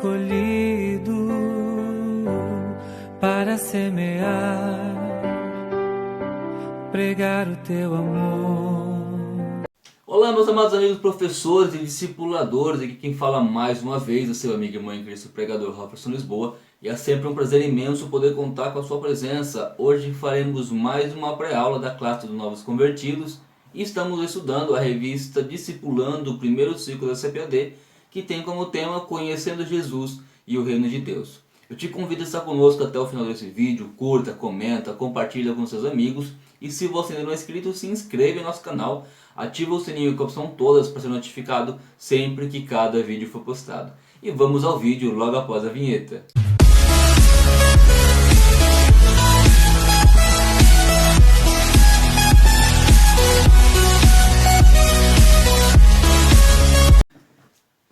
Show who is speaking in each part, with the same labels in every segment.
Speaker 1: escolhido para semear, pregar o teu amor.
Speaker 2: Olá, meus amados amigos professores e discipuladores, aqui quem fala mais uma vez é seu amigo e irmão em Cristo, pregador Jefferson Lisboa, e é sempre um prazer imenso poder contar com a sua presença. Hoje faremos mais uma pré-aula da classe dos Novos Convertidos e estamos estudando a revista Discipulando o primeiro ciclo da CPAD, que tem como tema Conhecendo Jesus e o Reino de Deus. Eu te convido a estar conosco até o final desse vídeo, curta, comenta, compartilha com seus amigos e se você ainda não é inscrito, se inscreve no nosso canal, ativa o sininho com a opção todas para ser notificado sempre que cada vídeo for postado. E vamos ao vídeo logo após a vinheta.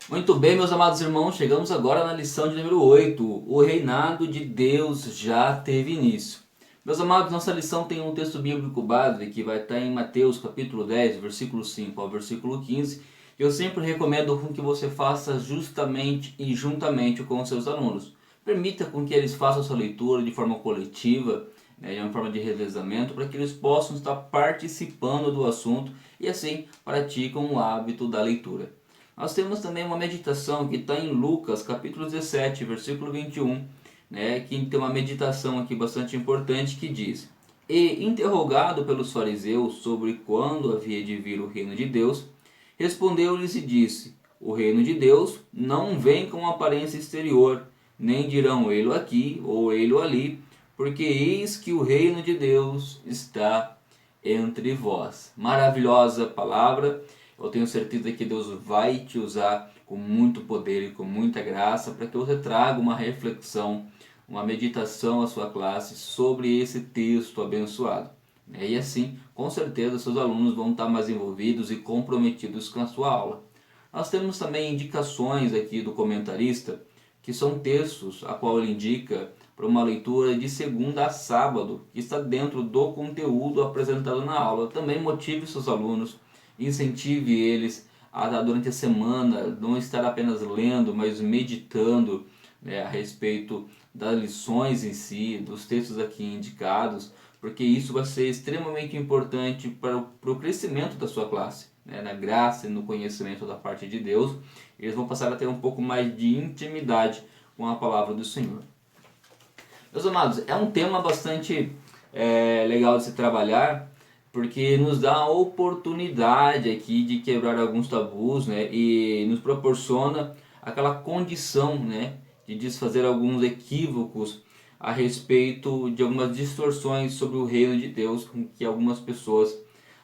Speaker 2: Muito bem, meus amados irmãos, chegamos agora na lição de número 8. O reinado de Deus já teve início. Meus amados, nossa lição tem um texto bíblico base que vai estar em Mateus capítulo 10, versículo 5 ao versículo 15. Eu sempre recomendo que você faça justamente e juntamente com os seus alunos. Permita com que eles façam sua leitura de forma coletiva, de uma forma de revezamento, para que eles possam estar participando do assunto e assim praticam o hábito da leitura. Nós temos também uma meditação que está em Lucas capítulo 17, versículo 21, que tem uma meditação aqui bastante importante que diz: E interrogado pelos fariseus sobre quando havia de vir o reino de Deus, respondeu-lhes e disse: O reino de Deus não vem com aparência exterior, nem dirão ele aqui ou ele ali, porque eis que o reino de Deus está entre vós. Maravilhosa palavra. Eu tenho certeza que Deus vai te usar com muito poder e com muita graça para que você traga uma reflexão, uma meditação à sua classe sobre esse texto abençoado. E assim, com certeza, seus alunos vão estar mais envolvidos e comprometidos com a sua aula. Nós temos também indicações aqui do comentarista, que são textos a qual ele indica para uma leitura de segunda a sábado, que está dentro do conteúdo apresentado na aula. Também motive seus alunos, incentive eles a durante a semana não estar apenas lendo, mas meditando a respeito das lições em si, dos textos aqui indicados, porque isso vai ser extremamente importante para o crescimento da sua classe, na graça e no conhecimento da parte de Deus. Eles vão passar a ter um pouco mais de intimidade com a palavra do Senhor. Meus amados, é um tema bastante legal de se trabalhar, porque nos dá a oportunidade aqui de quebrar alguns tabus, e nos proporciona aquela condição, de desfazer alguns equívocos a respeito de algumas distorções sobre o reino de Deus que algumas pessoas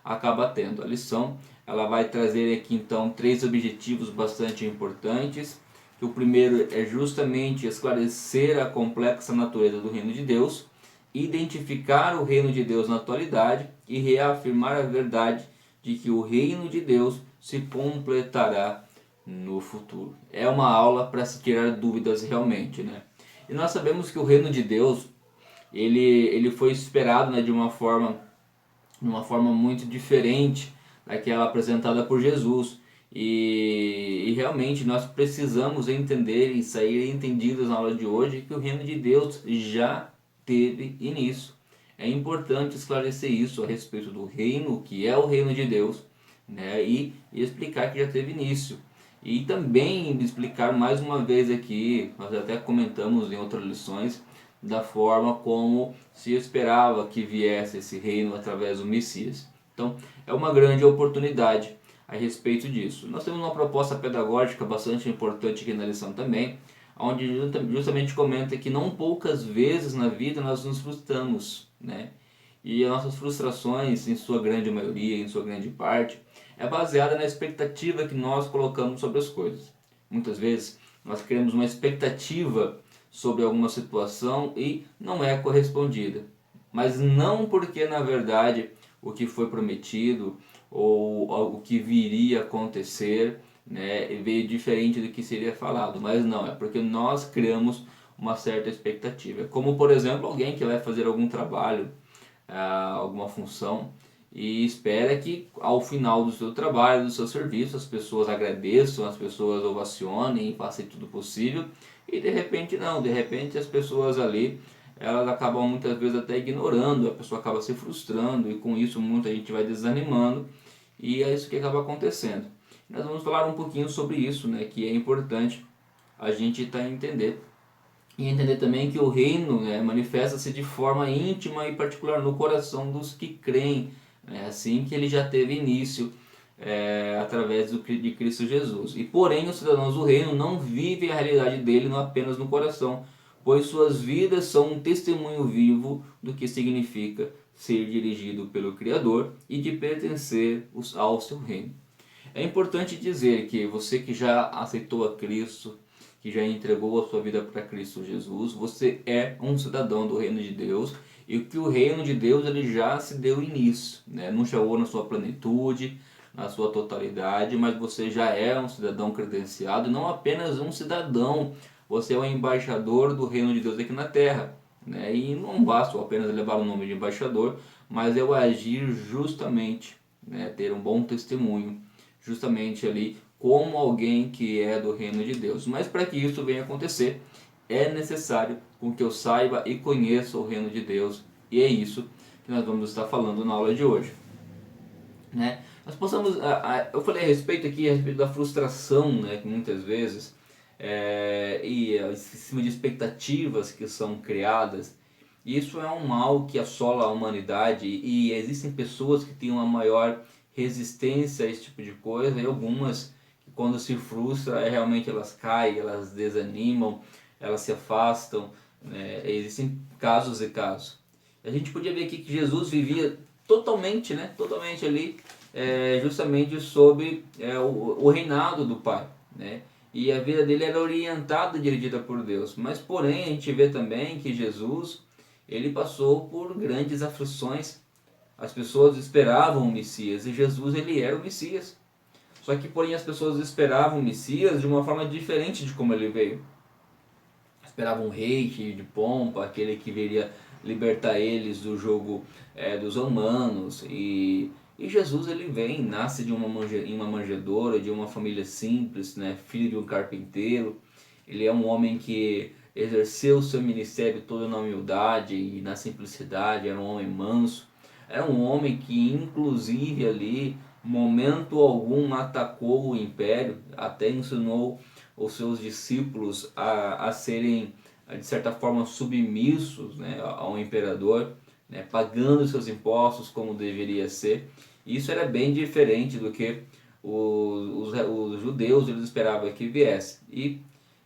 Speaker 2: acabam tendo. A lição ela vai trazer aqui então 3 objetivos bastante importantes. O primeiro é justamente esclarecer a complexa natureza do reino de Deus, identificar o reino de Deus na atualidade e reafirmar a verdade de que o reino de Deus se completará no futuro. É uma aula para se tirar dúvidas realmente, E nós sabemos que o reino de Deus ele foi esperado, de uma forma muito diferente daquela apresentada por Jesus. E realmente nós precisamos entender e sair entendidos na aula de hoje que o reino de Deus já teve início. É importante esclarecer isso a respeito do reino, que é o reino de Deus, e explicar que já teve início. E também explicar mais uma vez aqui, nós até comentamos em outras lições, da forma como se esperava que viesse esse reino através do Messias. Então é uma grande oportunidade a respeito disso. Nós temos uma proposta pedagógica bastante importante aqui na lição também, onde justamente comenta que não poucas vezes na vida nós nos frustramos, E as nossas frustrações, em sua grande maioria, em sua grande parte, é baseada na expectativa que nós colocamos sobre as coisas. Muitas vezes nós criamos uma expectativa sobre alguma situação e não é correspondida. Mas não porque na verdade o que foi prometido ou o que viria a acontecer veio diferente do que seria falado, mas não, é porque nós criamos uma certa expectativa. Como por exemplo alguém que vai fazer algum trabalho, alguma função, e espera que ao final do seu trabalho, do seu serviço, as pessoas agradeçam, as pessoas ovacionem, façam tudo possível, e de repente não, de repente as pessoas ali, elas acabam muitas vezes até ignorando, a pessoa acaba se frustrando, e com isso muita gente vai desanimando, e é isso que acaba acontecendo. Nós vamos falar um pouquinho sobre isso, né, que é importante a gente entender. E entender também que o reino, né, manifesta-se de forma íntima e particular no coração dos que creem, né, assim que ele já teve início através de Cristo Jesus. E porém os cidadãos do reino não vivem a realidade dele não apenas no coração, pois suas vidas são um testemunho vivo do que significa ser dirigido pelo Criador e de pertencer ao seu reino. É importante dizer que você que já aceitou a Cristo, que já entregou a sua vida para Cristo Jesus, você é um cidadão do reino de Deus, e que o reino de Deus ele já se deu início, né? Não chegou na sua plenitude, na sua totalidade, mas você já é um cidadão credenciado, e não apenas um cidadão, você é um embaixador do reino de Deus aqui na terra, né? E não basta apenas levar o nome de embaixador, mas é o agir justamente, né? Ter um bom testemunho, justamente ali como alguém que é do reino de Deus. Mas para que isso venha acontecer, é necessário com que eu saiba e conheça o reino de Deus, e é isso que nós vamos estar falando na aula de hoje, né? Nós possamos, eu falei a respeito da frustração, né, que muitas vezes em cima de expectativas que são criadas. Isso é um mal que assola a humanidade, e existem pessoas que têm uma maior resistência a esse tipo de coisa, e algumas que quando se frustram realmente elas caem, elas desanimam, elas se afastam, né? Existem casos e casos. A gente podia ver aqui que Jesus vivia totalmente, né, totalmente ali, justamente sob o reinado do Pai, né? E a vida dele era orientada e dirigida por Deus. Mas porém a gente vê também que Jesus ele passou por grandes aflições. As pessoas esperavam o Messias, e Jesus ele era o Messias. Só que porém as pessoas esperavam o Messias de uma forma diferente de como ele veio. Esperavam um rei cheio de pompa, aquele que viria libertar eles do jogo dos romanos. E Jesus ele vem, nasce de em uma manjedoura, de uma família simples, né, filho de um carpinteiro. Ele é um homem que exerceu seu ministério todo na humildade e na simplicidade, era um homem manso. Era um homem que inclusive ali, momento algum, atacou o império, até ensinou os seus discípulos a serem, de certa forma, submissos, né, ao imperador, né, pagando seus impostos como deveria ser. E isso era bem diferente do que os judeus eles esperavam que viesse. E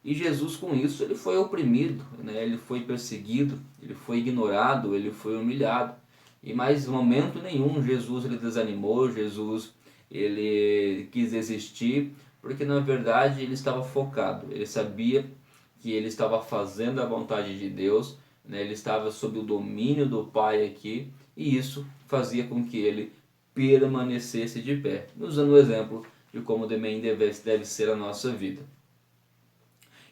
Speaker 2: Jesus com isso ele foi oprimido, né, ele foi perseguido, ele foi ignorado, ele foi humilhado. E mais momento nenhum Jesus ele desanimou, Jesus ele quis desistir, porque na verdade ele estava focado, ele sabia que ele estava fazendo a vontade de Deus, né? Ele estava sob o domínio do Pai aqui, e isso fazia com que ele permanecesse de pé, usando o exemplo de como também deve ser a nossa vida.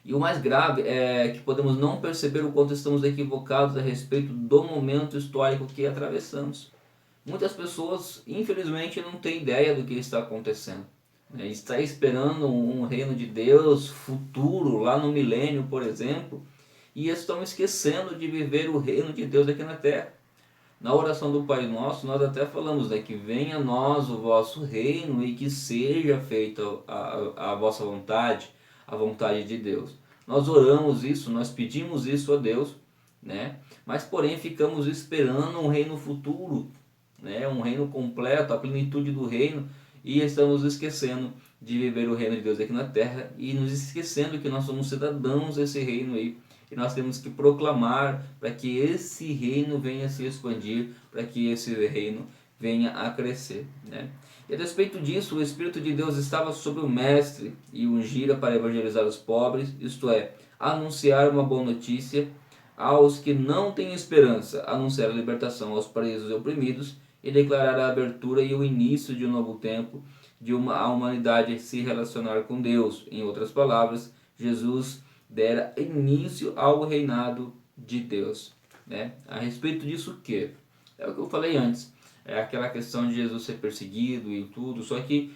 Speaker 2: E o mais grave é que podemos não perceber o quanto estamos equivocados a respeito do momento histórico que atravessamos. Muitas pessoas, infelizmente, não têm ideia do que está acontecendo. Está esperando um reino de Deus futuro, lá no milênio, por exemplo, e estão esquecendo de viver o reino de Deus aqui na terra. Na oração do Pai Nosso, nós até falamos, né, que venha a nós o vosso reino e que seja feita a vossa vontade, a vontade de Deus. Nós oramos isso, nós pedimos isso a Deus, né? Mas porém ficamos esperando um reino futuro, né? Um reino completo, a plenitude do reino, e estamos esquecendo de viver o reino de Deus aqui na terra, e nos esquecendo que nós somos cidadãos desse reino aí, e nós temos que proclamar para que esse reino venha a se expandir, para que esse reino venha a crescer, né? E a respeito disso, o Espírito de Deus estava sobre o mestre e o ungira para evangelizar os pobres, isto é, anunciar uma boa notícia aos que não têm esperança, anunciar a libertação aos presos e oprimidos, e declarar a abertura e o início de um novo tempo, a humanidade se relacionar com Deus. Em outras palavras, Jesus dera início ao reinado de Deus, né? A respeito disso, o que? É o que eu falei antes. aquela questão de Jesus ser perseguido e tudo, só que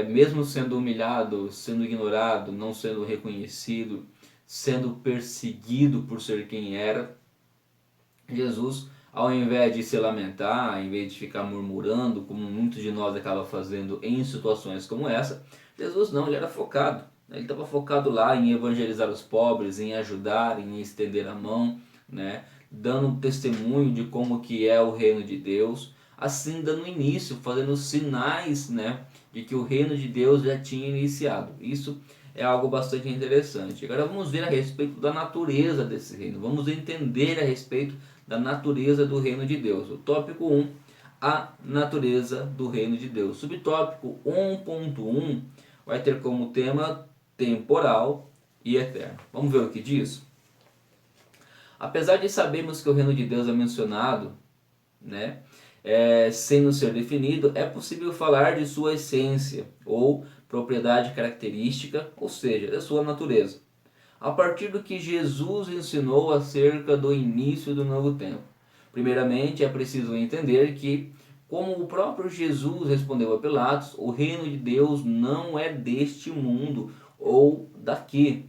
Speaker 2: mesmo sendo humilhado, sendo ignorado, não sendo reconhecido, sendo perseguido por ser quem era, Jesus, ao invés de se lamentar, ao invés de ficar murmurando, como muitos de nós acabam fazendo em situações como essa, Jesus não, ele era focado. Ele estava focado lá em evangelizar os pobres, em ajudar, em estender a mão, né? Dando um testemunho de como que é o reino de Deus, assim dando início, fazendo sinais, né, de que o reino de Deus já tinha iniciado. Isso é algo bastante interessante. Agora vamos ver a respeito da natureza desse reino, vamos entender a respeito da natureza do reino de Deus. O tópico 1, a natureza do reino de Deus. Subtópico 1.1 vai ter como tema temporal e eterno. Vamos ver o que diz? Apesar de sabermos que o reino de Deus é mencionado, né, sem não ser definido, é possível falar de sua essência ou propriedade característica, ou seja, da sua natureza, a partir do que Jesus ensinou acerca do início do novo tempo. Primeiramente, é preciso entender que, como o próprio Jesus respondeu a Pilatos, o reino de Deus não é deste mundo ou daqui.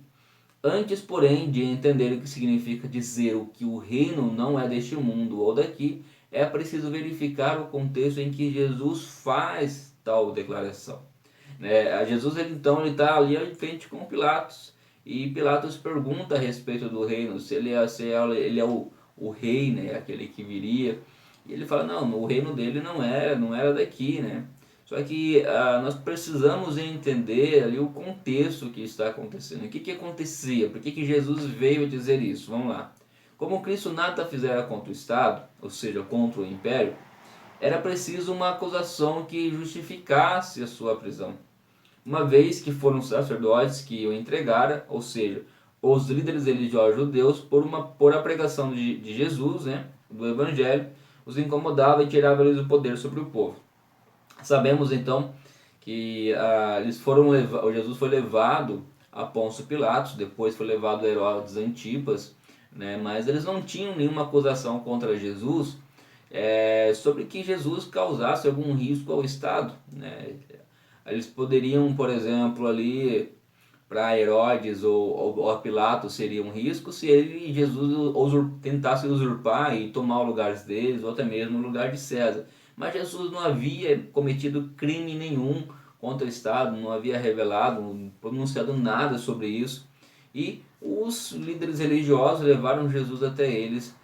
Speaker 2: Antes, porém, de entender o que significa dizer o que o reino não é deste mundo ou daqui, é preciso verificar o contexto em que Jesus faz tal declaração. Jesus ele está ali em frente com Pilatos, e Pilatos pergunta a respeito do reino, se ele é o rei, né, aquele que viria, e ele fala, não, o reino dele não era daqui, né? Só que nós precisamos entender ali o contexto que está acontecendo. O que acontecia? Por que Jesus veio dizer isso? Vamos lá. Como Cristo nada fizera contra o Estado, ou seja, contra o Império, era preciso uma acusação que justificasse a sua prisão. Uma vez que foram os sacerdotes que o entregaram, ou seja, os líderes religiosos judeus, por a pregação de Jesus, né, do Evangelho, os incomodava e tirava-lhes o poder sobre o povo. Sabemos então que Jesus foi levado a Pôncio Pilatos, depois foi levado a Herodes Antipas, né, mas eles não tinham nenhuma acusação contra Jesus sobre que Jesus causasse algum risco ao Estado, né. Eles poderiam, por exemplo, ali para Herodes ou a Pilatos seria um risco se Jesus tentasse usurpar e tomar o lugar deles, ou até mesmo o lugar de César. Mas Jesus não havia cometido crime nenhum contra o Estado, não havia revelado, pronunciado nada sobre isso. E os líderes religiosos levaram Jesus até eles,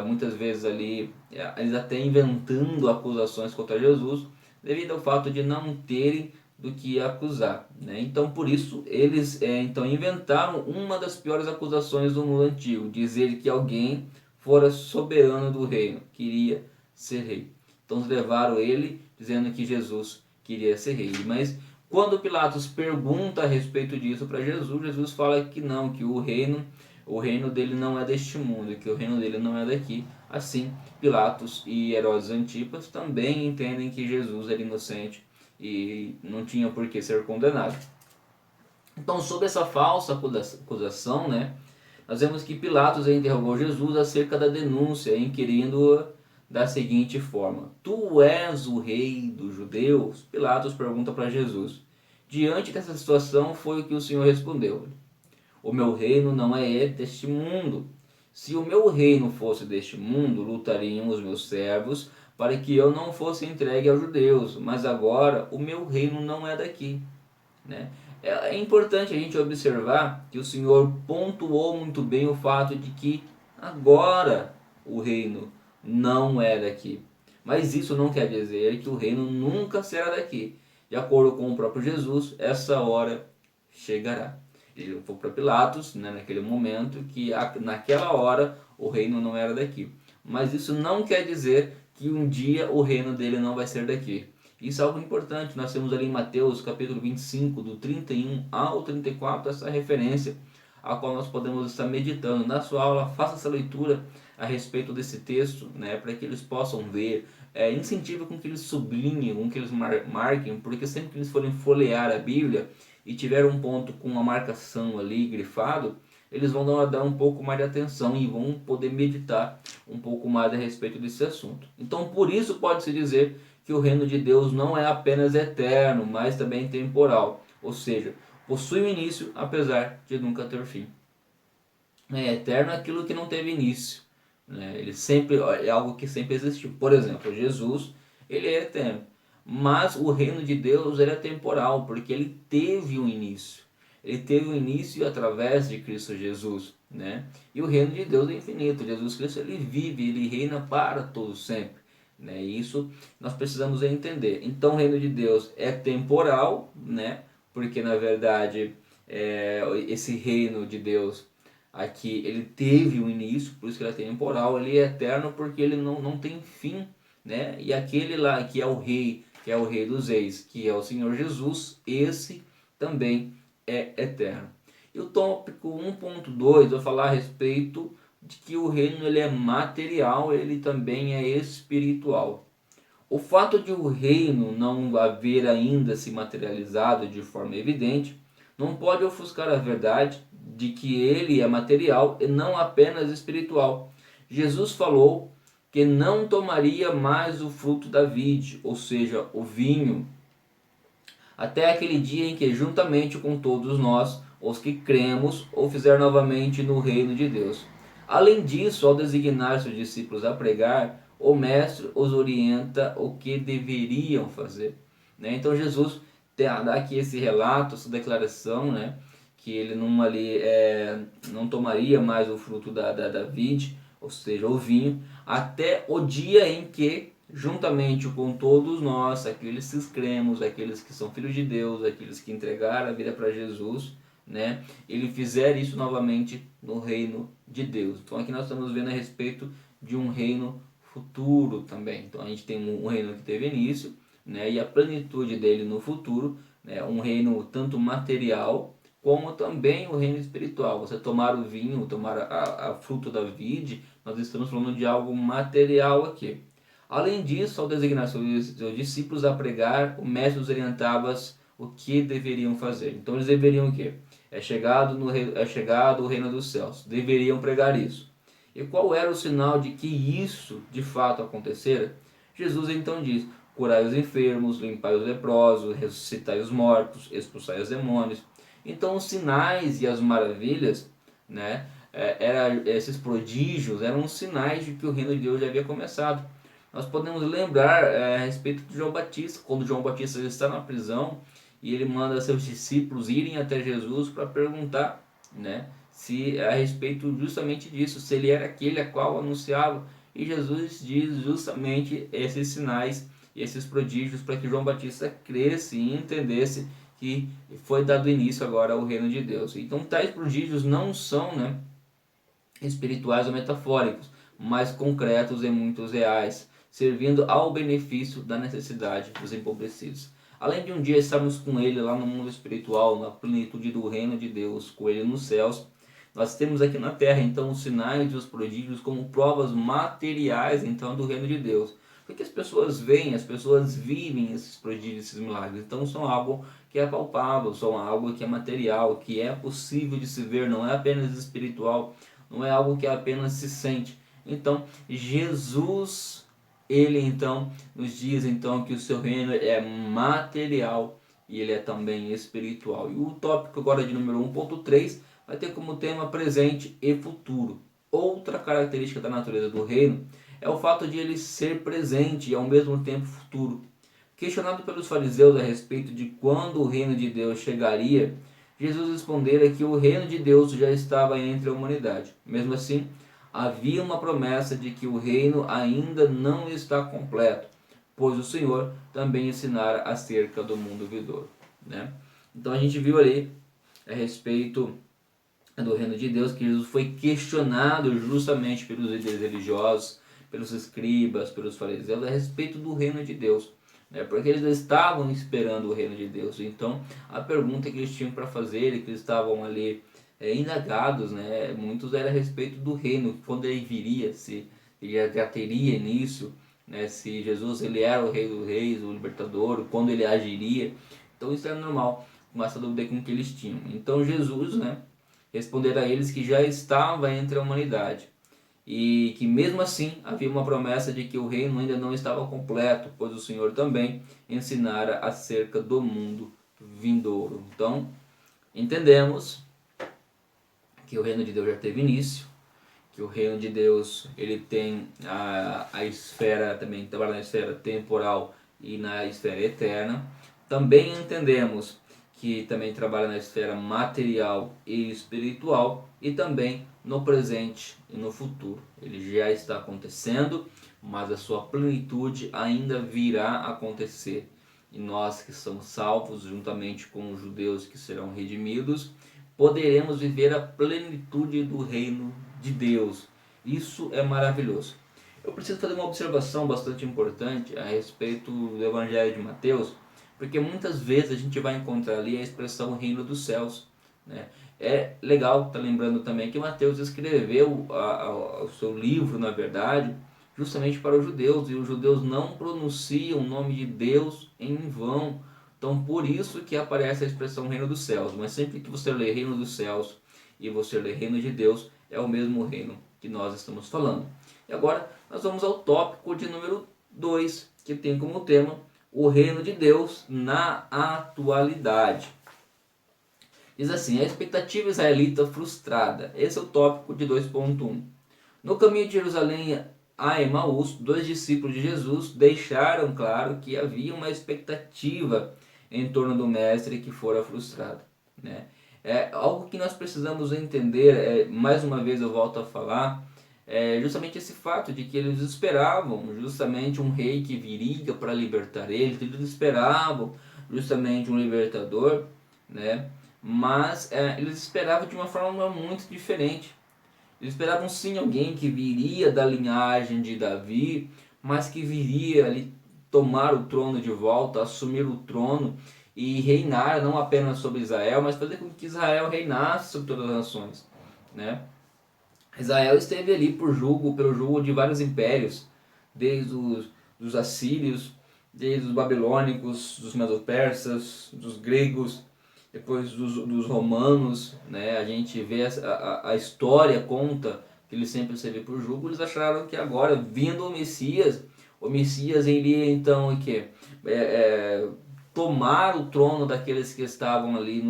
Speaker 2: muitas vezes ali, eles até inventando acusações contra Jesus, devido ao fato de não terem do que acusar, né? Então por isso eles então inventaram uma das piores acusações do mundo antigo, dizer que alguém fora soberano do reino, queria ser rei. Então levaram ele dizendo que Jesus queria ser rei. Mas quando Pilatos pergunta a respeito disso para Jesus, Jesus fala que não, que o reino dele não é deste mundo, que o reino dele não é daqui. Assim, Pilatos e Herodes Antipas também entendem que Jesus era inocente e não tinha por que ser condenado. Então, sob essa falsa acusação, né, nós vemos que Pilatos interrogou Jesus acerca da denúncia, inquirindo-o da seguinte forma: Tu és o rei dos judeus? Pilatos pergunta para Jesus. Diante dessa situação, foi o que o Senhor respondeu: O meu reino não é deste mundo. Se o meu reino fosse deste mundo, lutariam os meus servos para que eu não fosse entregue aos judeus, mas agora o meu reino não é daqui, né? É importante a gente observar que o Senhor pontuou muito bem o fato de que agora o reino não é daqui. Mas isso não quer dizer que o reino nunca será daqui. De acordo com o próprio Jesus, essa hora chegará. Ele foi para Pilatos, né, naquele momento, que naquela hora o reino não era daqui. Mas isso não quer dizer que um dia o reino dele não vai ser daqui. Isso é algo importante. Nós temos ali em Mateus capítulo 25, do 31 ao 34, essa referência a qual nós podemos estar meditando. Na sua aula, faça essa leitura a respeito desse texto, né, para que eles possam ver. Incentiva com que eles sublinhem, com que eles marquem, porque sempre que eles forem folhear a Bíblia e tiver um ponto com uma marcação ali grifado, eles vão dar um pouco mais de atenção e vão poder meditar um pouco mais a respeito desse assunto. Então, por isso pode-se dizer que o reino de Deus não é apenas eterno, mas também temporal, ou seja, possui um início apesar de nunca ter fim. Eterno é aquilo que não teve início, né? Ele sempre é algo que sempre existiu. Por exemplo, Jesus, ele é eterno, mas o reino de Deus ele é temporal, porque ele teve um início. Ele teve um início através de Cristo Jesus, né? E o reino de Deus é infinito. Jesus Cristo ele vive, ele reina para todos sempre, né? E isso nós precisamos entender. Então o reino de Deus é temporal, né? Porque na verdade esse reino de Deus aqui ele teve um início, por isso que ele é temporal, ele é eterno porque ele não tem fim, né? E aquele lá que é o rei, que é o rei dos reis, que é o Senhor Jesus, esse também é eterno. E o tópico 1.2 vai falar a respeito de que o reino ele é material, ele também é espiritual. O fato de o reino não haver ainda se materializado de forma evidente não pode ofuscar a verdade de que ele é material e não apenas espiritual. Jesus falou que não tomaria mais o fruto da vide, ou seja, o vinho, até aquele dia em que, juntamente com todos nós, os que cremos, o fizer novamente no reino de Deus. Além disso, ao designar seus discípulos a pregar, o Mestre os orienta o que deveriam fazer, né? Então Jesus dá aqui esse relato, essa declaração, né? Que ele não tomaria mais o fruto da vide, ou seja, o vinho, até o dia em que, juntamente com todos nós, aqueles que cremos, aqueles que são filhos de Deus, aqueles que entregaram a vida para Jesus, né, ele fizer isso novamente no reino de Deus. Então aqui nós estamos vendo a respeito de um reino futuro também. Então a gente tem um reino que teve início, né, e a plenitude dele no futuro, né, um reino tanto material como também o reino espiritual. Você tomar o vinho, tomar a fruta da vide, nós estamos falando de algo material aqui. Além disso, ao designar seus discípulos a pregar, o mestre os orientava o que deveriam fazer. Então eles deveriam o quê? É chegado o reino dos céus. Deveriam pregar isso. E qual era o sinal de que isso de fato acontecera? Jesus então diz: curai os enfermos, limpai os leprosos, ressuscitai os mortos, expulsai os demônios. Então os sinais e as maravilhas, né, esses prodígios eram os sinais de que o reino de Deus já havia começado. Nós podemos lembrar a respeito de João Batista, quando João Batista está na prisão e ele manda seus discípulos irem até Jesus para perguntar, né, se a respeito justamente disso, se ele era aquele a qual anunciava. E Jesus diz justamente esses sinais e esses prodígios para que João Batista cresce e entendesse que foi dado início agora ao reino de Deus. Então tais prodígios não são, né, espirituais ou metafóricos, mas concretos e muito reais, servindo ao benefício da necessidade dos empobrecidos. Além de um dia estarmos com ele lá no mundo espiritual, na plenitude do reino de Deus, com ele nos céus, nós temos aqui na terra então os sinais e os prodígios como provas materiais então do reino de Deus. Porque as pessoas veem, as pessoas vivem esses prodígios, esses milagres. Então são algo que é palpável, são algo que é material, que é possível de se ver, não é apenas espiritual, não é algo que apenas se sente. Então Jesus, ele então nos diz então que o seu reino é material e ele é também espiritual. E o tópico agora de número 1.3 vai ter como tema presente e futuro. Outra característica da natureza do reino é o fato de ele ser presente e ao mesmo tempo futuro. Questionado pelos fariseus a respeito de quando o reino de Deus chegaria, Jesus respondera que o reino de Deus já estava entre a humanidade. Mesmo assim, havia uma promessa de que o reino ainda não está completo, pois o Senhor também ensinara acerca do mundo vindouro, né? Então a gente viu ali a respeito do reino de Deus que Jesus foi questionado justamente pelos líderes religiosos, pelos escribas, pelos fariseus a respeito do reino de Deus, né? Porque eles estavam esperando o reino de Deus. Então a pergunta que eles tinham para fazer e que eles estavam ali indagados, né, muitos era a respeito do reino, quando ele viria, se ele já teria início, né, se Jesus ele era o rei dos reis, o libertador, quando ele agiria. Então isso era normal, com essa dúvida com que eles tinham. Então Jesus, né, responder a eles que já estava entre a humanidade e que mesmo assim havia uma promessa de que o reino ainda não estava completo, pois o Senhor também ensinara acerca do mundo vindouro. Então, entendemos que o reino de Deus já teve início, que o reino de Deus ele tem a esfera, também trabalha na esfera temporal e na esfera eterna. Também entendemos que também trabalha na esfera material e espiritual e também no presente e no futuro. Ele já está acontecendo, mas a sua plenitude ainda virá acontecer. E nós que somos salvos, juntamente com os judeus que serão redimidos, poderemos viver a plenitude do reino de Deus. Isso é maravilhoso. Eu preciso fazer uma observação bastante importante a respeito do Evangelho de Mateus, porque muitas vezes a gente vai encontrar ali a expressão reino dos céus, né? É legal estar lembrando também que Mateus escreveu o seu livro, na verdade, justamente para os judeus, e os judeus não pronunciam o nome de Deus em vão. Então por isso que aparece a expressão reino dos céus, mas sempre que você lê reino dos céus e você lê reino de Deus, é o mesmo reino que nós estamos falando. E agora nós vamos ao tópico de número 2, que tem como tema o reino de Deus na atualidade. Diz assim: a expectativa israelita frustrada. Esse é o tópico de 2.1. No caminho de Jerusalém a Emaús, 2 discípulos de Jesus deixaram claro que havia uma expectativa em torno do mestre que fora frustrada, né? É algo que nós precisamos entender, mais uma vez eu volto a falar, justamente esse fato de que eles esperavam justamente um rei que viria para libertar eles, eles esperavam justamente um libertador, né? Mas eles esperavam de uma forma muito diferente. Eles esperavam sim alguém que viria da linhagem de Davi, mas que viria ali tomar o trono de volta, assumir o trono e reinar não apenas sobre Israel, mas fazer com que Israel reinasse sobre todas as nações, né? Israel esteve ali pelo jugo de vários impérios, desde os assírios, desde os babilônicos, dos medo-persas, dos gregos, depois dos romanos, né? A gente vê a história conta que eles sempre esteve por jugo. Eles acharam que agora, vindo o Messias iria então o quê? Tomar o trono daqueles que estavam ali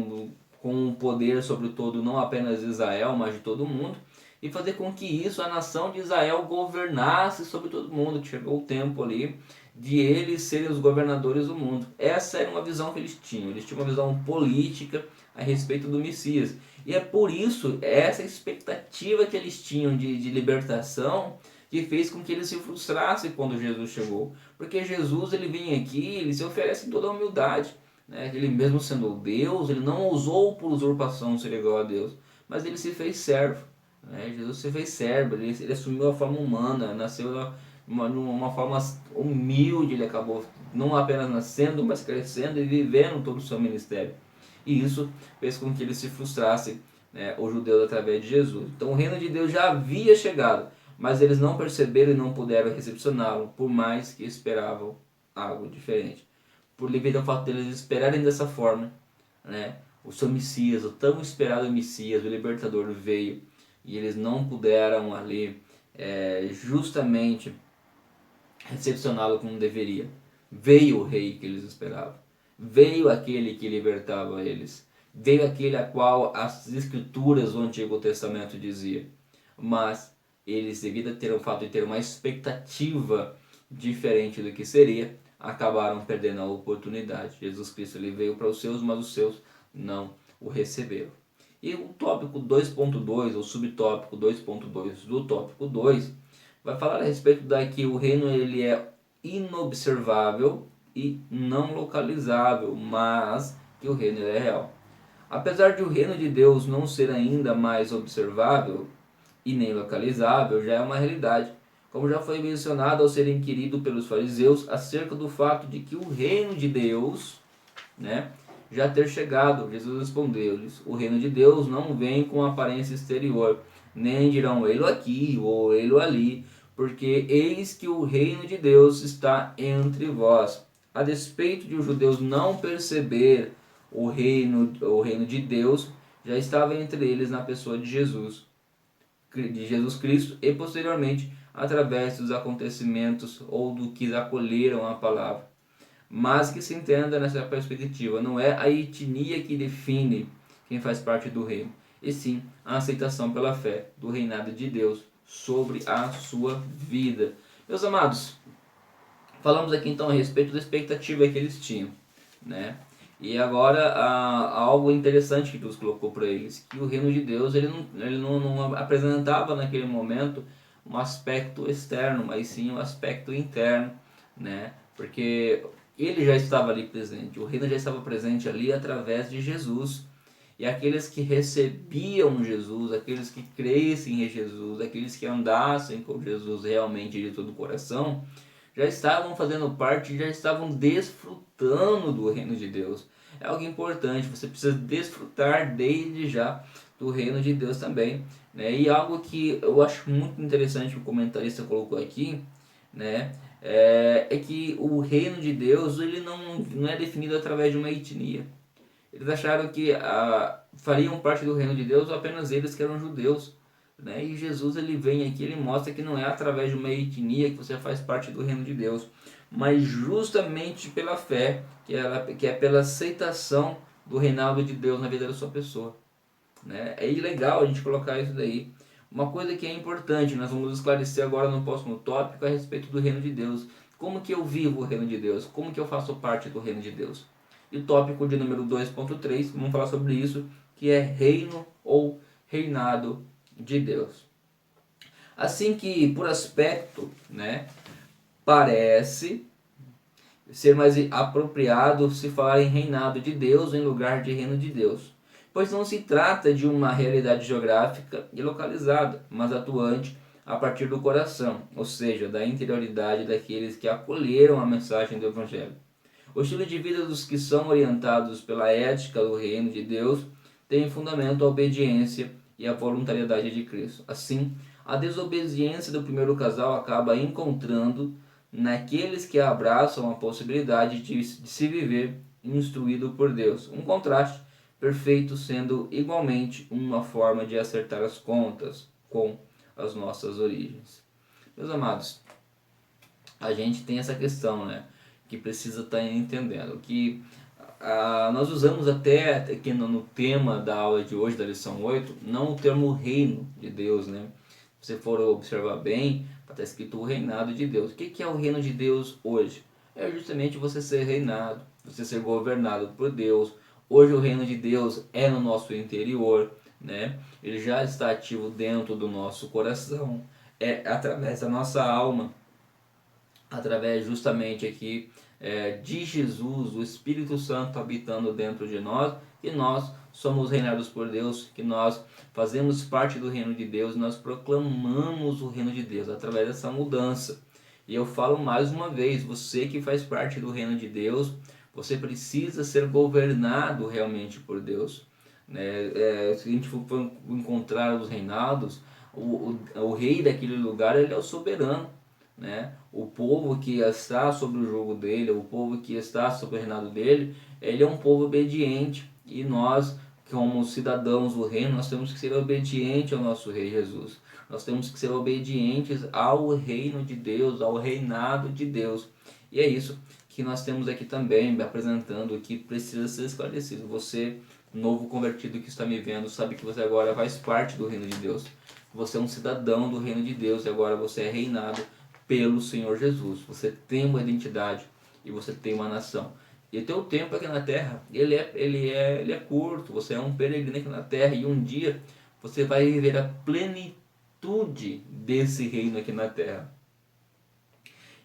Speaker 2: com o poder sobre todo, não apenas Israel, mas de todo mundo, e fazer com que isso, a nação de Israel, governasse sobre todo mundo, que chegou o tempo ali de eles serem os governadores do mundo. Essa era uma visão que eles tinham uma visão política a respeito do Messias. E é por isso, essa expectativa que eles tinham de libertação, que fez com que eles se frustrassem quando Jesus chegou. Porque Jesus, ele vem aqui, ele se oferece em toda a humildade, né? Ele mesmo sendo Deus, ele não ousou por usurpação ser igual a Deus, mas ele se fez servo, né? Jesus se fez servo, ele assumiu a forma humana, nasceu numa forma humilde, ele acabou não apenas nascendo, mas crescendo e vivendo todo o seu ministério. E isso fez com que eles se frustrassem, né, os judeus, através de Jesus. Então o reino de Deus já havia chegado, mas eles não perceberam e não puderam recepcioná-lo, por mais que esperavam algo diferente. Por devido ao fato de eles esperarem dessa forma, né, o seu Messias, o tão esperado Messias, o libertador, veio, e eles não puderam ali justamente recepcioná-lo como deveria. Veio o rei que eles esperavam, veio aquele que libertava eles, veio aquele a qual as escrituras do Antigo Testamento diziam, mas eles, devido a ter o fato de ter uma expectativa diferente do que seria, acabaram perdendo a oportunidade. Jesus Cristo, ele veio para os seus, mas os seus não o receberam. E o tópico 2.2, ou subtópico 2.2 do tópico 2, vai falar a respeito da que o reino ele é inobservável e não localizável, mas que o reino é real. Apesar de o reino de Deus não ser ainda mais observável e nem localizável, já é uma realidade, como já foi mencionado ao ser inquirido pelos fariseus acerca do fato de que o reino de Deus, né, já ter chegado. Jesus respondeu-lhes: o reino de Deus não vem com aparência exterior, nem dirão ele aqui ou ele ali, porque eis que o reino de Deus está entre vós. A despeito de os judeus não perceber o reino de Deus, já estava entre eles na pessoa de Jesus Cristo e posteriormente através dos acontecimentos ou do que acolheram a palavra. Mas que se entenda nessa perspectiva, não é a etnia que define quem faz parte do reino, e sim a aceitação pela fé do reinado de Deus sobre a sua vida. Meus amados, falamos aqui então a respeito da expectativa que eles tinham, né? E agora algo interessante que Deus colocou para eles, que o reino de Deus ele não apresentava naquele momento um aspecto externo, mas sim um aspecto interno, né? Porque ele já estava ali presente, o reino já estava presente ali através de Jesus. E aqueles que recebiam Jesus, aqueles que crescem em Jesus, aqueles que andassem com Jesus realmente de todo o coração, já estavam fazendo parte, já estavam desfrutando do reino de Deus. É algo importante, você precisa desfrutar desde já do reino de Deus também, né? E algo que eu acho muito interessante que o comentarista colocou aqui, né? É que o reino de Deus ele não é definido através de uma etnia. Eles acharam que fariam parte do reino de Deus apenas eles que eram judeus, né? E Jesus ele vem aqui, ele mostra que não é através de uma etnia que você faz parte do reino de Deus, mas justamente pela fé, que é pela aceitação do reinado de Deus na vida da sua pessoa, né? É legal a gente colocar isso daí. Uma coisa que é importante, nós vamos esclarecer agora no próximo tópico a respeito do reino de Deus. Como que eu vivo o reino de Deus? Como que eu faço parte do reino de Deus? E o tópico de número 2.3, vamos falar sobre isso, que é reino ou reinado de Deus. Assim que, por aspecto, né, parece ser mais apropriado se falar em reinado de Deus em lugar de reino de Deus, pois não se trata de uma realidade geográfica e localizada, mas atuante a partir do coração, ou seja, da interioridade daqueles que acolheram a mensagem do Evangelho. O estilo de vida dos que são orientados pela ética do reino de Deus tem fundamento a obediência e a voluntariedade de Cristo. Assim, a desobediência do primeiro casal acaba encontrando naqueles que abraçam a possibilidade de se viver instruído por Deus. Um contraste perfeito, sendo igualmente uma forma de acertar as contas com as nossas origens. Meus amados, a gente tem essa questão, né, que precisa estar entendendo, que nós usamos até aqui no tema da aula de hoje, da lição 8, não o termo reino de Deus, né? Se você for observar bem, está escrito o reinado de Deus. O que é o reino de Deus hoje? É justamente você ser reinado, você ser governado por Deus. Hoje o reino de Deus é no nosso interior, né? Ele já está ativo dentro do nosso coração, é através da nossa alma, através justamente aqui de Jesus, o Espírito Santo habitando dentro de nós, que nós somos reinados por Deus, que nós fazemos parte do reino de Deus, nós proclamamos o reino de Deus através dessa mudança. E eu falo mais uma vez, você que faz parte do reino de Deus, você precisa ser governado realmente por Deus, né? Se a gente for encontrar os reinados, o rei daquele lugar, ele é o soberano, né? O povo que está sob o jugo dele, o povo que está sob o reinado dele, ele é um povo obediente, e nós, como cidadãos do reino, nós temos que ser obedientes ao nosso rei Jesus. Nós temos que ser obedientes ao reino de Deus, ao reinado de Deus. E é isso que nós temos aqui também, apresentando, que precisa ser esclarecido. Você, novo convertido que está me vendo, sabe que você agora faz parte do reino de Deus. Você é um cidadão do reino de Deus e agora você é reinado pelo Senhor Jesus. Você tem uma identidade e você tem uma nação. E o teu tempo aqui na terra, ele é curto. Você é um peregrino aqui na terra e um dia você vai viver a plenitude desse reino aqui na terra.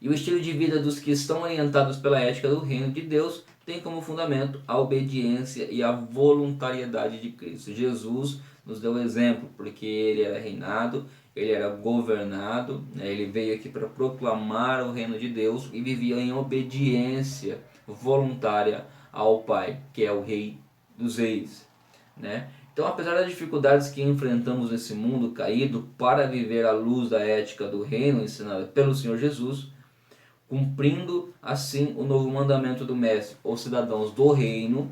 Speaker 2: E o estilo de vida dos que estão orientados pela ética do reino de Deus tem como fundamento a obediência e a voluntariedade de Cristo. Jesus nos deu exemplo, porque ele era reinado, ele era governado, né? Ele veio aqui para proclamar o reino de Deus e vivia em obediência voluntária ao Pai, que é o Rei dos Reis, né? Então, apesar das dificuldades que enfrentamos nesse mundo caído para viver à luz da ética do reino ensinada pelo Senhor Jesus, cumprindo assim o novo mandamento do Mestre, os cidadãos do reino,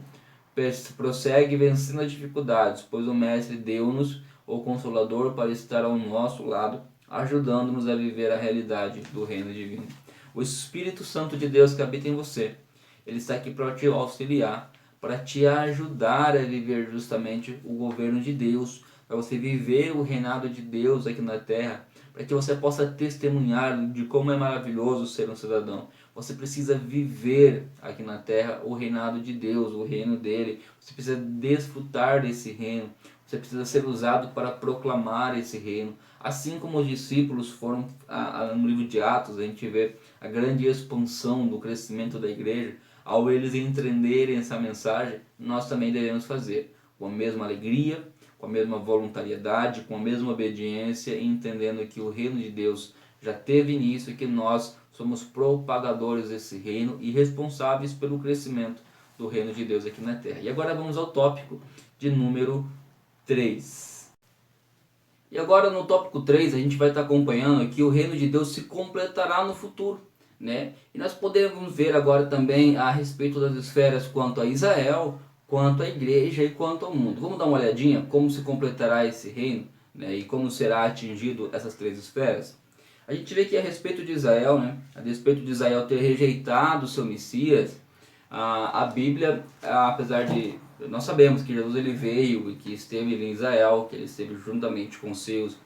Speaker 2: prossegue vencendo as dificuldades, pois o Mestre deu-nos o Consolador para estar ao nosso lado, ajudando-nos a viver a realidade do reino divino. O Espírito Santo de Deus que habita em você, ele está aqui para te auxiliar, para te ajudar a viver justamente o governo de Deus, para você viver o reinado de Deus aqui na terra, para que você possa testemunhar de como é maravilhoso ser um cidadão. Você precisa viver aqui na terra o reinado de Deus, o reino dele. Você precisa desfrutar desse reino. Você precisa ser usado para proclamar esse reino. Assim como os discípulos foram, no livro de Atos, a gente vê a grande expansão do crescimento da igreja. Ao eles entenderem essa mensagem, nós também devemos fazer com a mesma alegria, com a mesma voluntariedade, com a mesma obediência, entendendo que o reino de Deus já teve início e que nós somos propagadores desse reino e responsáveis pelo crescimento do reino de Deus aqui na terra. E agora vamos ao tópico de número 3. E agora no tópico 3 a gente vai estar acompanhando que o reino de Deus se completará no futuro, né? E nós podemos ver agora também a respeito das esferas quanto a Israel, quanto à igreja e quanto ao mundo. Vamos dar uma olhadinha como se completará esse reino, né? E como será atingido essas 3 esferas. A gente vê que a respeito de Israel, né? A respeito de Israel ter rejeitado o seu Messias, a Bíblia, apesar de nós sabemos que Jesus ele veio e que esteve em Israel, que ele esteve juntamente com os seus,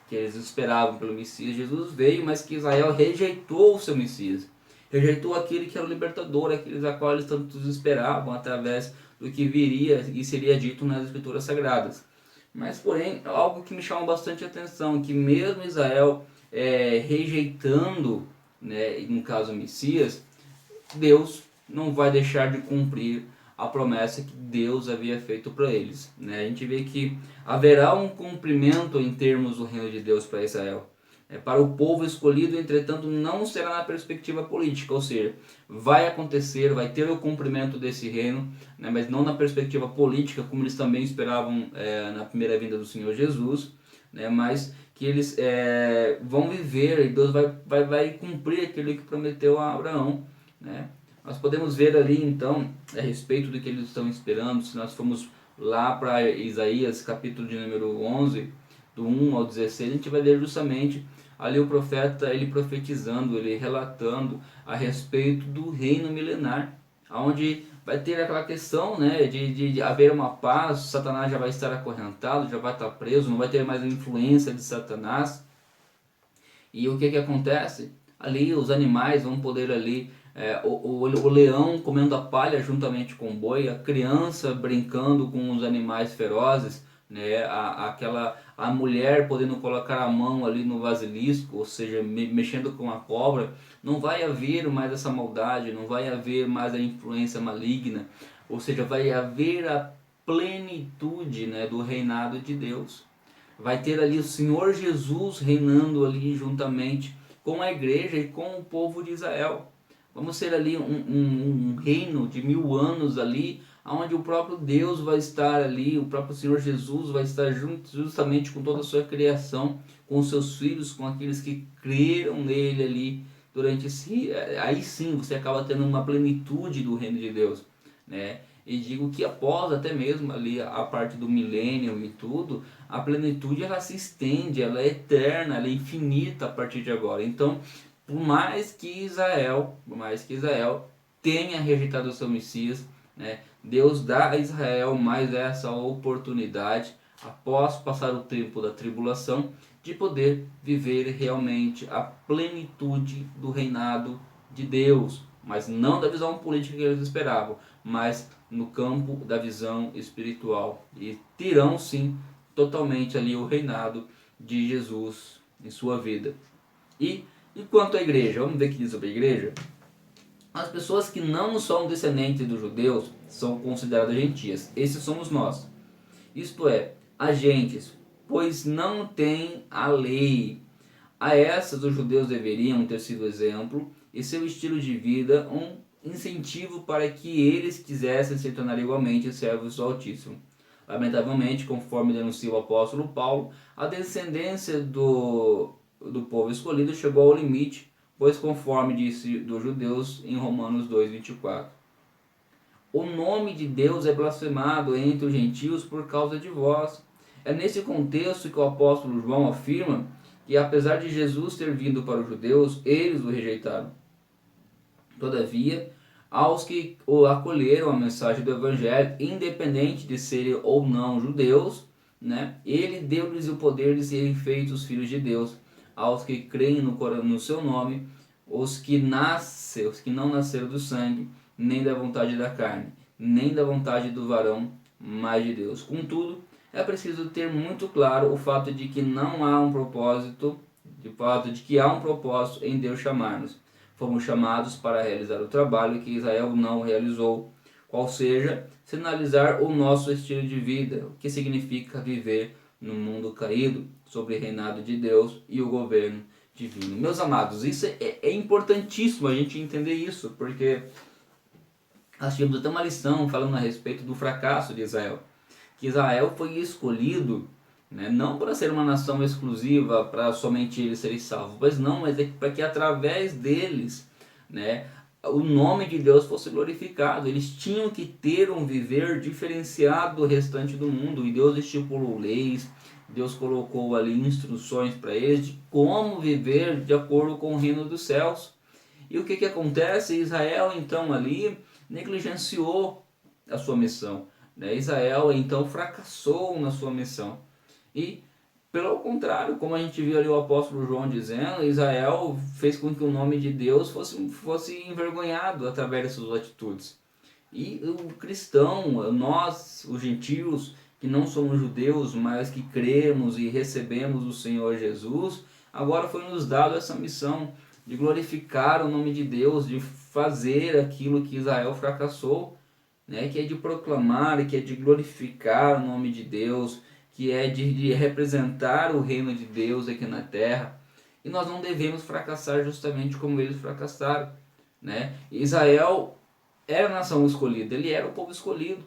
Speaker 2: que eles esperavam pelo Messias, Jesus veio, mas que Israel rejeitou o seu Messias, rejeitou aquele que era o libertador, aqueles a qual eles tantos esperavam através do que viria e seria dito nas Escrituras Sagradas. Mas porém, algo que me chama bastante atenção, que mesmo Israel rejeitando, né, no caso o Messias, Deus não vai deixar de cumprir a promessa que Deus havia feito para eles, né? A gente vê que haverá um cumprimento em termos do reino de Deus para Israel. Para o povo escolhido, entretanto, não será na perspectiva política, ou seja, vai acontecer, vai ter o cumprimento desse reino, né? Mas não na perspectiva política, como eles também esperavam na primeira vinda do Senhor Jesus, né? Mas que eles vão viver e Deus vai cumprir aquilo que prometeu a Abraão, né? Nós podemos ver ali então a respeito do que eles estão esperando. Se nós formos lá para Isaías capítulo de número 11, do 1 ao 16, a gente vai ver justamente ali o profeta ele profetizando, ele relatando a respeito do reino milenar, onde vai ter aquela questão, né, de haver uma paz. Satanás já vai estar acorrentado, já vai estar preso, não vai ter mais a influência de Satanás. E o que acontece? Ali os animais vão poder ali, o leão comendo a palha juntamente com o boi, a criança brincando com os animais ferozes, né? A mulher podendo colocar a mão ali no basilisco, ou seja, mexendo com a cobra. Não vai haver mais essa maldade, não vai haver mais a influência maligna, ou seja, vai haver a plenitude, né, do reinado de Deus. Vai ter ali o Senhor Jesus reinando ali juntamente com a igreja e com o povo de Israel. Vamos ser ali um reino de 1000 anos ali, onde o próprio Deus vai estar ali, o próprio Senhor Jesus vai estar justamente com toda a sua criação, com os seus filhos, com aqueles que creram nele ali durante esse... Aí sim você acaba tendo uma plenitude do reino de Deus, né? E digo que após até mesmo ali a parte do milênio e tudo, a plenitude ela se estende, ela é eterna, ela é infinita a partir de agora. Então, por mais que Israel tenha rejeitado o seu Messias, né, Deus dá a Israel mais essa oportunidade, após passar o tempo da tribulação, de poder viver realmente a plenitude do reinado de Deus, mas não da visão política que eles esperavam, mas no campo da visão espiritual. E terão sim totalmente ali o reinado de Jesus em sua vida. E quanto à igreja, vamos ver o que diz sobre a igreja. As pessoas que não são descendentes dos judeus são consideradas gentias. Esses somos nós. Isto é, agentes, pois não têm a lei. A essas os judeus deveriam ter sido exemplo e seu estilo de vida um incentivo para que eles quisessem se tornar igualmente servos do Altíssimo. Lamentavelmente, conforme denuncia o apóstolo Paulo, a descendência do povo escolhido chegou ao limite, pois conforme disse dos judeus em Romanos 2:24, o nome de Deus é blasfemado entre os gentios por causa de vós. É nesse contexto que o apóstolo João afirma que, apesar de Jesus ter vindo para os judeus, eles o rejeitaram. Todavia, aos que o acolheram a mensagem do Evangelho, independente de serem ou não judeus, né, ele deu-lhes o poder de serem feitos filhos de Deus. Aos que creem no seu nome, os que não nasceram do sangue, nem da vontade da carne, nem da vontade do varão, mas de Deus. Contudo, é preciso ter muito claro o fato de que não há um propósito, em Deus chamar-nos. Fomos chamados para realizar o trabalho que Israel não realizou, qual seja, sinalizar o nosso estilo de vida, o que significa viver no mundo caído, sob o reinado de Deus e o governo divino. Meus amados, isso é importantíssimo a gente entender isso, porque nós tivemos até uma lição falando a respeito do fracasso de Israel. Que Israel foi escolhido, né, não para ser uma nação exclusiva, para somente eles serem salvos, mas é para que através deles, né, o nome de Deus fosse glorificado. Eles tinham que ter um viver diferenciado do restante do mundo, e Deus estipulou leis, Deus colocou ali instruções para eles de como viver de acordo com o reino dos céus. E o que acontece? Israel então ali negligenciou a sua missão, né? Israel então fracassou na sua missão. E pelo contrário, como a gente viu ali o apóstolo João dizendo, Israel fez com que o nome de Deus fosse envergonhado através de suas atitudes. E o cristão, nós, os gentios, que não somos judeus, mas que cremos e recebemos o Senhor Jesus, agora foi nos dado essa missão de glorificar o nome de Deus, de fazer aquilo que Israel fracassou, né? Que é de proclamar, que é de glorificar o nome de Deus, que é de representar o reino de Deus aqui na terra. E nós não devemos fracassar justamente como eles fracassaram, né? Israel era a nação escolhida, ele era o povo escolhido.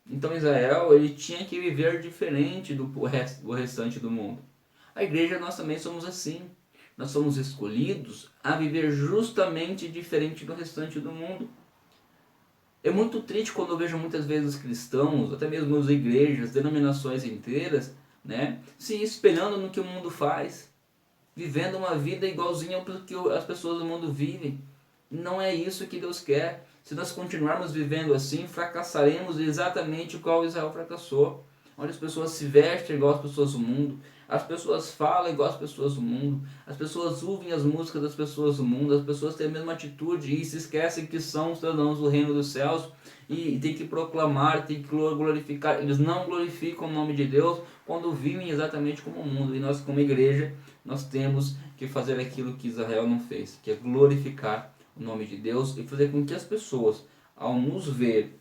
Speaker 2: Então Israel, ele tinha que viver diferente do restante do mundo. A igreja, nós também somos assim. Nós somos escolhidos a viver justamente diferente do restante do mundo. É muito triste quando eu vejo muitas vezes cristãos, até mesmo as igrejas, denominações inteiras, né, se espelhando no que o mundo faz, vivendo uma vida igualzinha ao que as pessoas do mundo vivem. Não é isso que Deus quer. Se nós continuarmos vivendo assim, fracassaremos exatamente igual Israel fracassou. Onde as pessoas se vestem igual as pessoas do mundo, as pessoas falam igual as pessoas do mundo, as pessoas ouvem as músicas das pessoas do mundo, as pessoas têm a mesma atitude e se esquecem que são cidadãos do reino dos céus e tem que proclamar, tem que glorificar. Eles não glorificam o nome de Deus quando vivem exatamente como o mundo. E nós, como igreja, nós temos que fazer aquilo que Israel não fez, que é glorificar o nome de Deus e fazer com que as pessoas, ao nos ver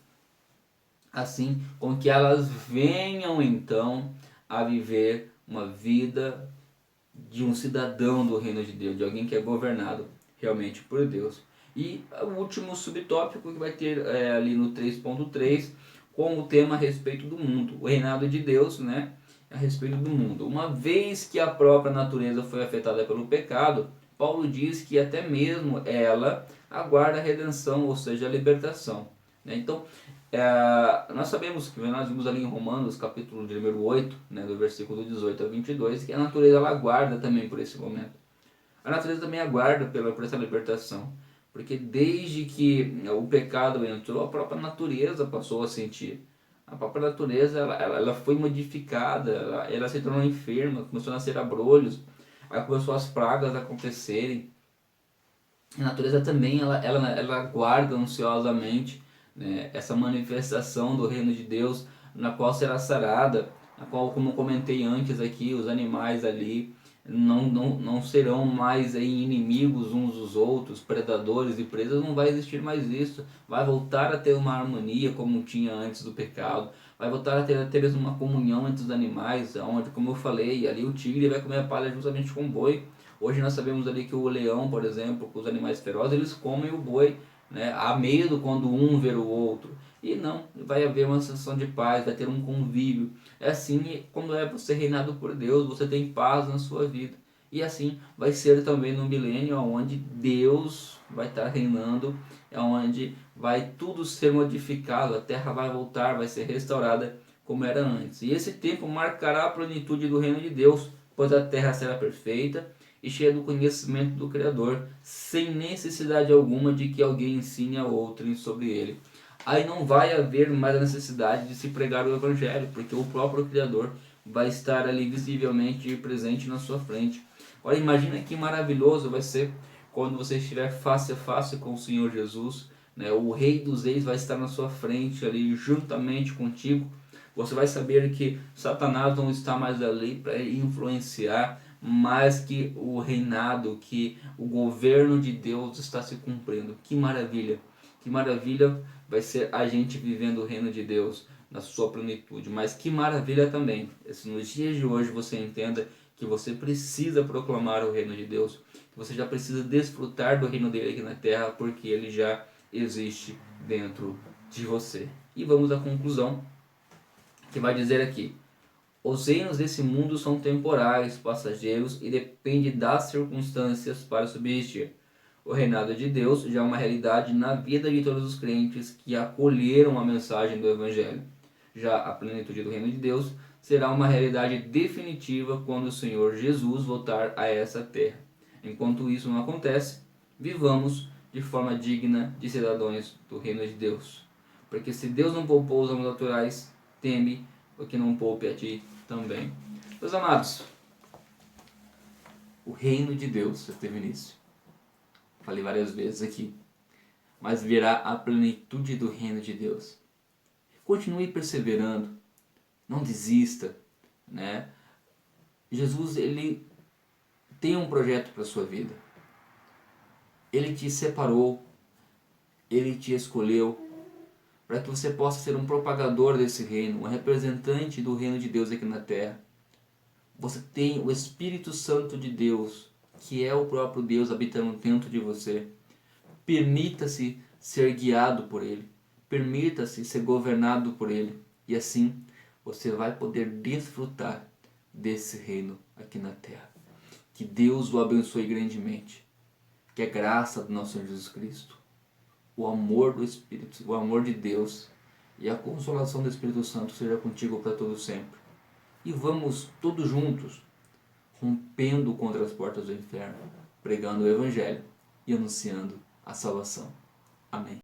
Speaker 2: assim, com que elas venham então a viver uma vida de um cidadão do reino de Deus, de alguém que é governado realmente por Deus. E o último subtópico que vai ter ali no 3.3, com o tema a respeito do mundo, o reinado de Deus, né, a respeito do mundo. Uma vez que a própria natureza foi afetada pelo pecado, Paulo diz que até mesmo ela aguarda a redenção, ou seja, a libertação, né? Então, nós sabemos que nós vimos ali em Romanos, capítulo de número 8, né, do versículo 18 a 22, que a natureza ela aguarda também por esse momento. A natureza também aguarda por essa libertação, porque desde que o pecado entrou, a própria natureza passou a sentir. A própria natureza ela foi modificada, ela se tornou enferma, começou a nascer abrolhos, aí começou as pragas a acontecerem. A natureza também ela aguarda ansiosamente, né, essa manifestação do reino de Deus, na qual será sarada, na qual, como eu comentei antes aqui, os animais ali não serão mais aí inimigos uns dos outros, predadores e presas, não vai existir mais isso, vai voltar a ter uma harmonia como tinha antes do pecado, vai voltar a ter até mesmo uma comunhão entre os animais, onde, como eu falei, ali o tigre vai comer a palha justamente com o boi. Hoje nós sabemos ali que o leão, por exemplo, com os animais ferozes, eles comem o boi, né? Há medo quando um vê o outro. E não, vai haver uma sensação de paz, vai ter um convívio. É assim quando é você reinado por Deus, você tem paz na sua vida. E assim vai ser também no milênio, onde Deus vai estar reinando é onde vai tudo ser modificado, a terra vai voltar, vai ser restaurada como era antes. E esse tempo marcará a plenitude do reino de Deus, pois a terra será perfeita e cheia do conhecimento do Criador, sem necessidade alguma de que alguém ensine a outrem sobre ele. Aí não vai haver mais a necessidade de se pregar o Evangelho, porque o próprio Criador vai estar ali visivelmente presente na sua frente. Olha, imagina que maravilhoso vai ser quando você estiver face a face com o Senhor Jesus, né? O Rei dos Reis vai estar na sua frente ali juntamente contigo. Você vai saber que Satanás não está mais ali para influenciar, mas que o reinado, que o governo de Deus está se cumprindo. Que maravilha! Que maravilha vai ser a gente vivendo o reino de Deus na sua plenitude. Mas que maravilha também, se nos dias de hoje você entenda que você precisa proclamar o reino de Deus, que você já precisa desfrutar do reino dele aqui na terra, porque ele já existe dentro de você. E vamos à conclusão, que vai dizer aqui: os reinos desse mundo são temporais, passageiros e dependem das circunstâncias para subsistir. O reinado de Deus já é uma realidade na vida de todos os crentes que acolheram a mensagem do Evangelho. Já a plenitude do reino de Deus será uma realidade definitiva quando o Senhor Jesus voltar a essa terra. Enquanto isso não acontece, vivamos de forma digna de cidadãos do reino de Deus. Porque se Deus não poupou os homens naturais, teme o que não poupe a ti também. Meus amados, o reino de Deus já teve início. Falei várias vezes aqui. Mas virá a plenitude do reino de Deus. Continue perseverando. Não desista, né? Jesus, ele tem um projeto para a sua vida. Ele te separou. Ele te escolheu para que você possa ser um propagador desse reino, um representante do reino de Deus aqui na terra. Você tem o Espírito Santo de Deus, que é o próprio Deus habitando dentro de você. Permita-se ser guiado por Ele. Permita-se ser governado por Ele. E assim você vai poder desfrutar desse reino aqui na terra. Que Deus o abençoe grandemente. Que a graça do nosso Senhor Jesus Cristo, o amor do Espírito, o amor de Deus e a consolação do Espírito Santo seja contigo para todo sempre. E vamos todos juntos, rompendo contra as portas do inferno, pregando o Evangelho e anunciando a salvação. Amém.